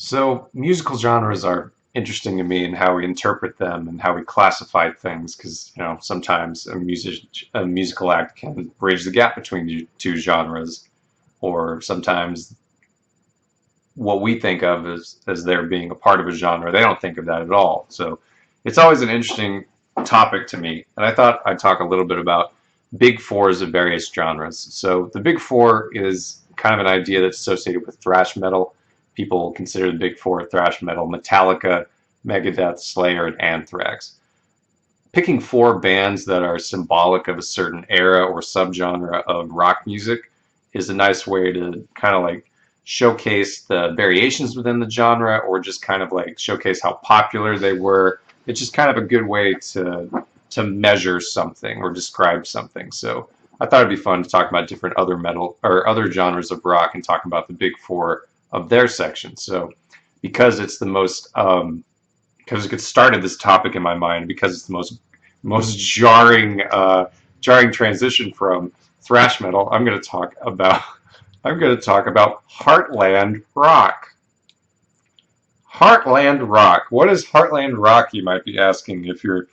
So musical genres are interesting to me in how we interpret them and how we classify things because sometimes a musical act can bridge the gap between two genres, or sometimes what we think of as there being a part of a genre, they don't think of that at all. So it's always an interesting topic to me, and I thought I'd talk a little bit about big fours of various genres. So the big four is kind of an idea that's associated with thrash metal. People consider the big four thrash metal: Metallica, Megadeth, Slayer, and Anthrax. Picking four bands that are symbolic of a certain era or subgenre of rock music is a nice way to kind of like showcase the variations within the genre, or just kind of like showcase how popular they were. It's just kind of a good way to measure something or describe something. So I thought it'd be fun to talk about different other metal or other genres of rock and talk about the big four of their section. So because it's the most because it started this topic in my mind, because it's the most jarring transition from thrash metal. I'm going to talk about Heartland Rock. Heartland Rock. What is Heartland Rock, you might be asking, if you're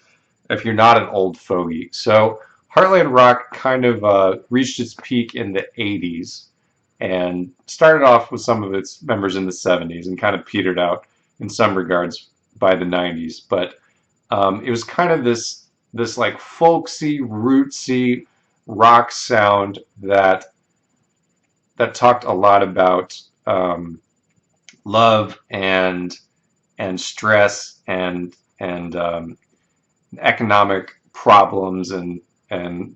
not an old fogey. So Heartland Rock kind of reached its peak in the 80s and started off with some of its members in the 70s and kind of petered out in some regards by the 90s. But it was kind of this like folksy, rootsy rock sound that talked a lot about love and stress and economic problems and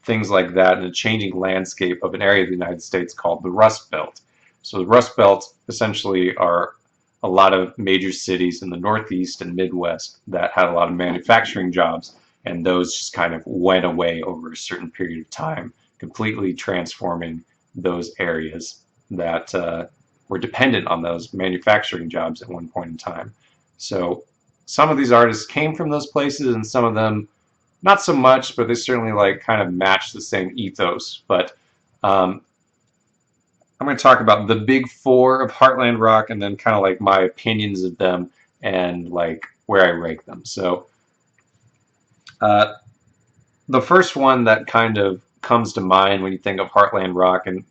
things like that, in a changing landscape of an area of the United States called the Rust Belt. So the Rust Belt essentially are a lot of major cities in the Northeast and Midwest that had a lot of manufacturing jobs, and those just kind of went away over a certain period of time, completely transforming those areas that were dependent on those manufacturing jobs at one point in time. So some of these artists came from those places, and some of them not so much, but they certainly like kind of match the same ethos. But um, I'm going to talk about the big four of Heartland Rock, and then kind of like my opinions of them and like where I rank them. So uh, the first one that kind of comes to mind when you think of Heartland Rock, and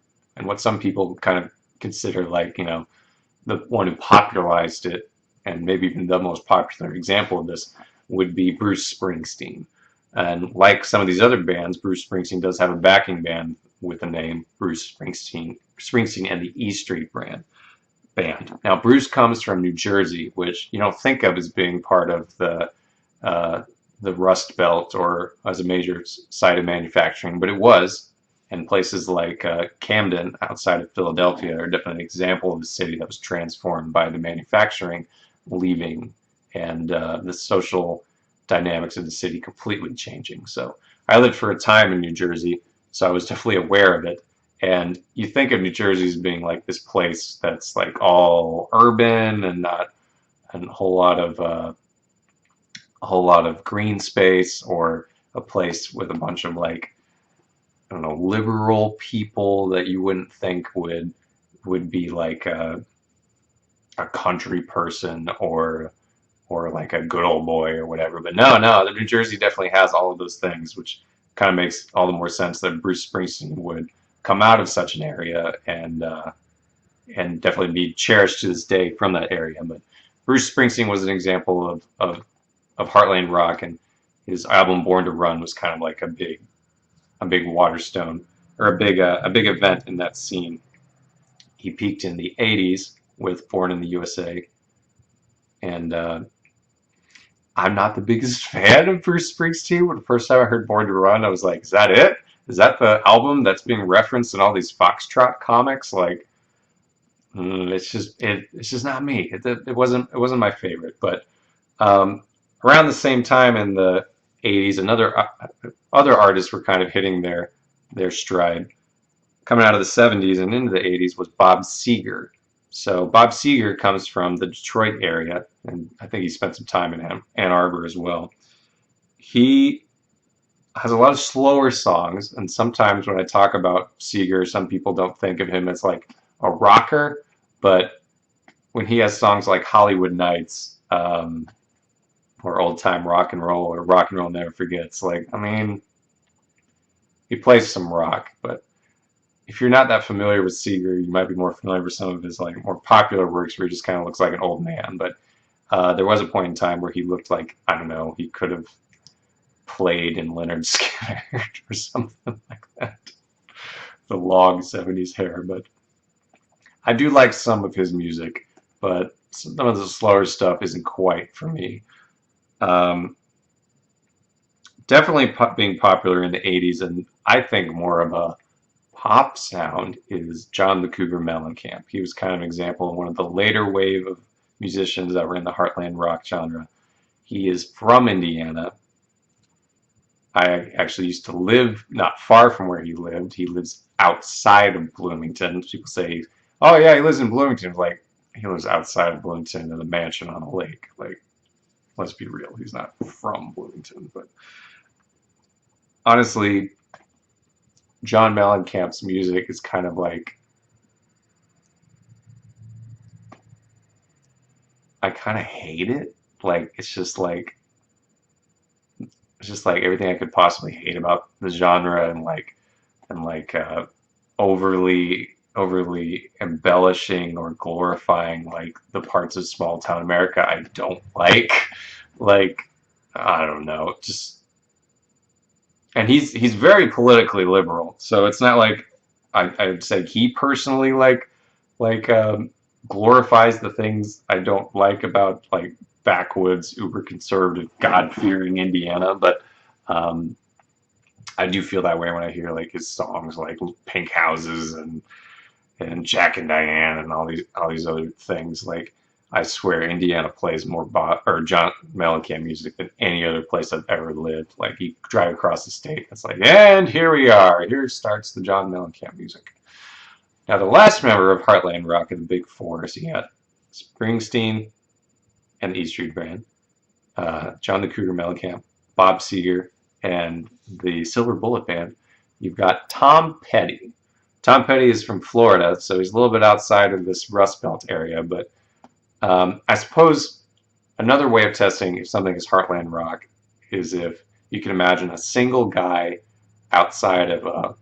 what some people kind of consider like the one who popularized it, and maybe even the most popular example of this, would be Bruce Springsteen. And like some of these other bands, Bruce Springsteen does have a backing band with the name Bruce Springsteen and the E Street band. Now, Bruce comes from New Jersey, which you don't think of as being part of uh, the Rust Belt or as a major site of manufacturing, but it was. And places like Camden outside of Philadelphia are definitely an example of a city that was transformed by the manufacturing leaving, and the social dynamics of the city completely changing. So I lived for a time in New Jersey, so I was definitely aware of it. And you think of New Jersey as being like this place that's like all urban and not a whole lot of green space, or a place with a bunch of like, I don't know, liberal people that you wouldn't think would be like a country person or like a good old boy or whatever. But no, the New Jersey definitely has all of those things, which kind of makes all the more sense that Bruce Springsteen would come out of such an area and definitely be cherished to this day from that area. But Bruce Springsteen was an example of Heartland Rock, and his album Born to Run was kind of like a big waterstone, or a big event in that scene. He peaked in the '80s with Born in the USA, and I'm not the biggest fan of Bruce Springsteen. But the first time I heard Born to Run, I was like, "Is that it? Is that the album that's being referenced in all these Foxtrot comics?" Like, it's just not me. It wasn't my favorite. But um, around the same time in the '80s, other artists were kind of hitting their stride. Coming out of the '70s and into the '80s was Bob Seger. So Bob Seger comes from the Detroit area, and I think he spent some time in Ann Arbor as well. He has a lot of slower songs, and sometimes when I talk about Seger, some people don't think of him as like a rocker, but when he has songs like Hollywood Nights, or Old Time Rock and Roll, or Rock and Roll Never Forgets. Like, I mean, he plays some rock, but if you're not that familiar with Seeger, you might be more familiar with some of his like more popular works where he just kind of looks like an old man. But there was a point in time where he looked like, I don't know, he could have played in Leonard Skinner or something like that. The long 70s hair. But I do like some of his music, but some of the slower stuff isn't quite for me. Um, Definitely being popular in the 80s, and I think more of a pop sound is John the Cougar Mellencamp. He was kind of an example of one of the later wave of musicians that were in the Heartland Rock genre. He is from Indiana. I actually used to live not far from where he lived. He lives outside of Bloomington. People say, "Oh yeah, he lives in Bloomington." It's like he lives outside of Bloomington in a mansion on a lake. Like, let's be real, he's not from Bloomington. But honestly, John Mellencamp's music is kind of like, I kind of hate it. Like it's just like everything I could possibly hate about the genre, and overly embellishing or glorifying like the parts of small town America I don't like. Like, I don't know, just, and he's very politically liberal, so it's not like I would say he personally like glorifies the things I don't like about like backwoods, uber conservative, God fearing Indiana, but um, I do feel that way when I hear like his songs like Pink Houses and Jack and Diane and all these other things. Like, I swear Indiana plays more or John Mellencamp music than any other place I've ever lived. Like, you drive across the state, it's like, and here we are. Here starts the John Mellencamp music. Now, the last member of Heartland Rock of the Big Four is, you got Springsteen and the E Street Band, John the Cougar Mellencamp, Bob Seger, and the Silver Bullet Band. You've got Tom Petty. Tom Petty is from Florida, so he's a little bit outside of this Rust Belt area. But I suppose another way of testing if something is Heartland Rock is if you can imagine a single guy outside of a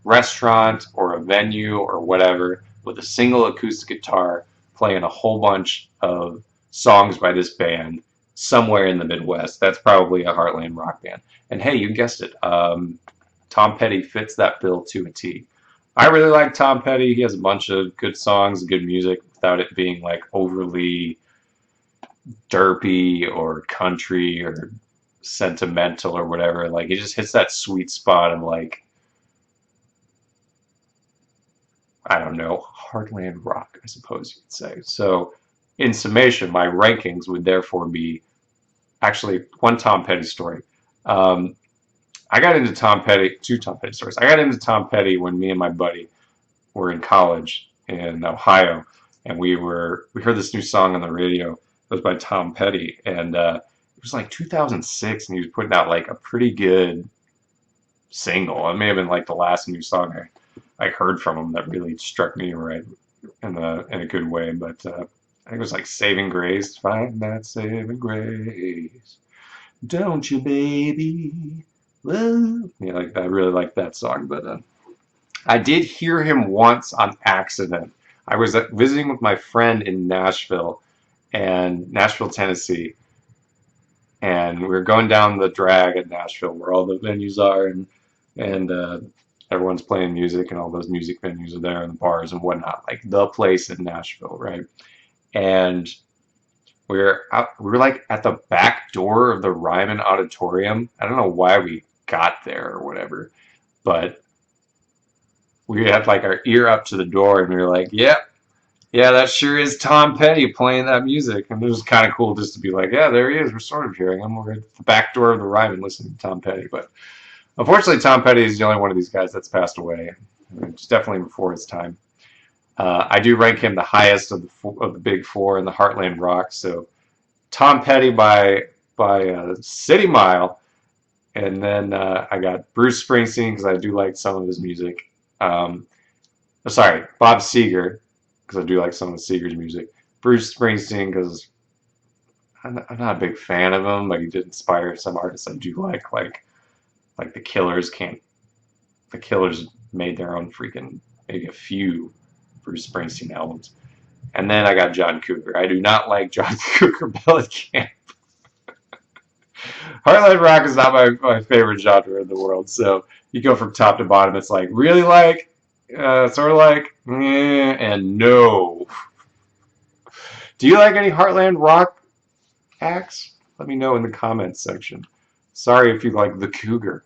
restaurant or a venue or whatever with a single acoustic guitar playing a whole bunch of songs by this band somewhere in the Midwest. That's probably a Heartland Rock band. And hey, you guessed it. Tom Petty fits that bill to a T. I really like Tom Petty. He has a bunch of good songs, good music, without it being like overly derpy or country or sentimental or whatever. Like, he just hits that sweet spot of like, I don't know, Heartland Rock, I suppose you could say. So, in summation, my rankings would therefore be actually one Tom Petty story. Um, I got into Tom Petty, two Tom Petty stories. I got into Tom Petty when me and my buddy were in college in Ohio, and we heard this new song on the radio. It was by Tom Petty, and it was like 2006, and he was putting out like a pretty good single. It may have been like the last new song I heard from him that really struck me right in a good way. But I think it was like Saving Grace. Find that saving grace, don't you, baby? Well, yeah, like I really like that song. But I did hear him once on accident. I was visiting with my friend in Nashville, Tennessee, and we were going down the drag in Nashville where all the venues are, and everyone's playing music, and all those music venues are there, and the bars and whatnot, like the place in Nashville, right? And we were like at the back door of the Ryman Auditorium. I don't know why we got there or whatever, but we had like our ear up to the door, and we were like, "Yep, yeah, that sure is Tom Petty playing that music." And it was kind of cool just to be like, "Yeah, there he is. We're sort of hearing him. We're at the back door of the Ryman listening to Tom Petty." But unfortunately, Tom Petty is the only one of these guys that's passed away. It's definitely before his time. I do rank him the highest of the big four in the Heartland Rock. So Tom Petty by a city mile, and then I got Bruce Springsteen because I do like some of his music. Sorry, Bob Seger because I do like some of Seger's music. Bruce Springsteen, because I'm not a big fan of him, but he did inspire some artists I do like the Killers. Can't the Killers made their own freaking maybe a few Bruce Springsteen albums. And then I got John Cougar. I do not like John Cougar Mellencamp. Heartland Rock is not my favorite genre in the world. So you go from top to bottom. It's like really like, sort of like, and no. Do you like any Heartland Rock acts? Let me know in the comments section. Sorry if you like the Cougar.